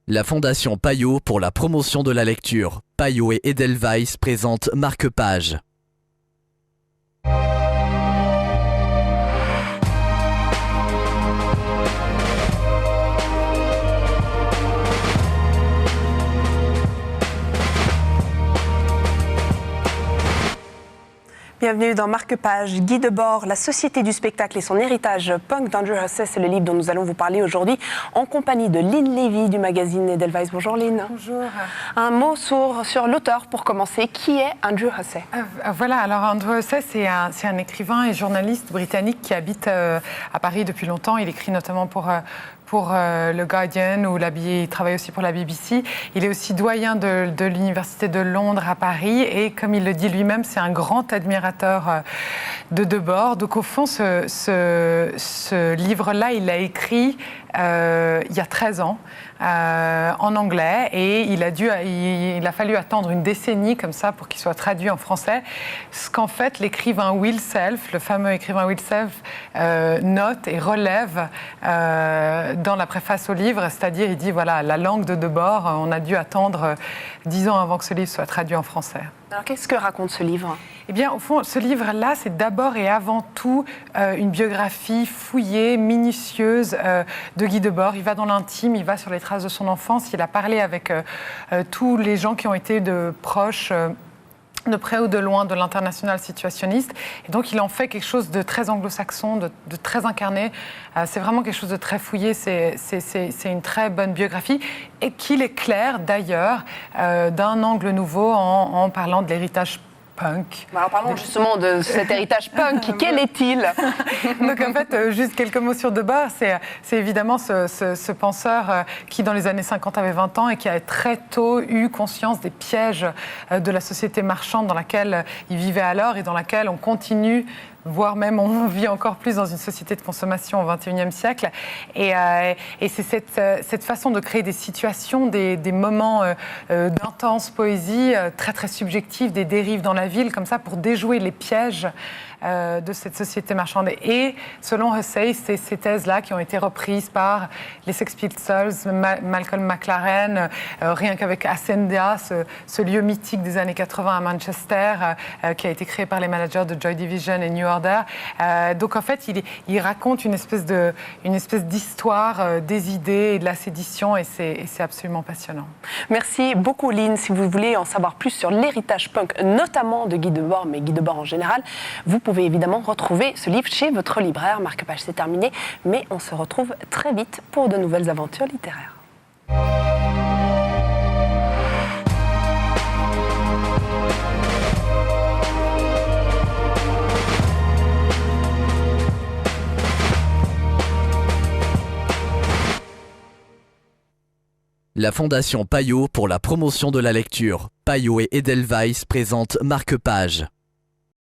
La Fondation Payot pour la promotion de la lecture. Payot et Edelweiss présentent Marque-Page. Bienvenue dans Marque-Page, Guy Debord, la société du spectacle et son héritage punk d'Andrew Husses, c'est le livre dont nous allons vous parler aujourd'hui en compagnie de Lynn Levy du magazine Edelweiss. Bonjour Lynn. Bonjour. Un mot sur l'auteur pour commencer. Qui est Andrew Husses? Voilà, alors Andrew Husses, c'est un écrivain et journaliste britannique qui habite à Paris depuis longtemps. Il écrit notamment pour le Guardian, ou il travaille aussi pour la BBC. Il est aussi doyen de l'Université de Londres à Paris et, comme il le dit lui-même, c'est un grand admirateur de Debord. Donc au fond, ce livre-là, il l'a écrit il y a 13 ans en anglais et il a fallu attendre une décennie comme ça pour qu'il soit traduit en français. Ce qu'en fait l'écrivain Will Self, le fameux écrivain Will Self, note et relève dans la préface au livre, c'est-à-dire il dit voilà, la langue de Debord, on a dû attendre 10 ans avant que ce livre soit traduit en français. Alors qu'est-ce que raconte ce livre ? Eh bien, au fond, ce livre-là, c'est d'abord et avant tout une biographie fouillée, minutieuse de Guy Debord. Il va dans l'intime, il va sur les traces de son enfance. Il a parlé avec tous les gens qui ont été proches, de près ou de loin, de l'international situationniste. Et donc, il en fait quelque chose de très anglo-saxon, de très incarné. C'est vraiment quelque chose de très fouillé. C'est une très bonne biographie et qu'il éclaire, d'ailleurs, d'un angle nouveau en parlant de l'héritage punk. Alors parlons justement de cet héritage punk. Quel est-il ? Donc en fait, juste quelques mots sur Debord. C'est évidemment ce penseur qui, dans les années 50, avait 20 ans et qui a très tôt eu conscience des pièges de la société marchande dans laquelle il vivait alors et dans laquelle on continue, voire même on vit encore plus dans une société de consommation au XXIe siècle. Et c'est cette façon de créer des situations, des moments d'intense poésie, très très subjectifs, des dérives dans la ville, comme ça, pour déjouer les pièges de cette société marchande. Et selon Husses, c'est ces thèses-là qui ont été reprises par les Sex Pistols, Malcolm McLaren, rien qu'avec Ascendia, ce lieu mythique des années 80 à Manchester, qui a été créé par les managers de Joy Division et New Order. Donc en fait, il raconte une espèce d'histoire des idées et de la sédition, et c'est absolument passionnant. Merci beaucoup Lynn. Si vous voulez en savoir plus sur l'héritage punk, notamment de Guy Debord, mais Guy Debord en général, vous pouvez évidemment retrouver ce livre chez votre libraire. Marque-Page, c'est terminé, mais on se retrouve très vite pour de nouvelles aventures littéraires. La Fondation Payot pour la promotion de la lecture. Payot et Edelweiss présentent Marque-Page.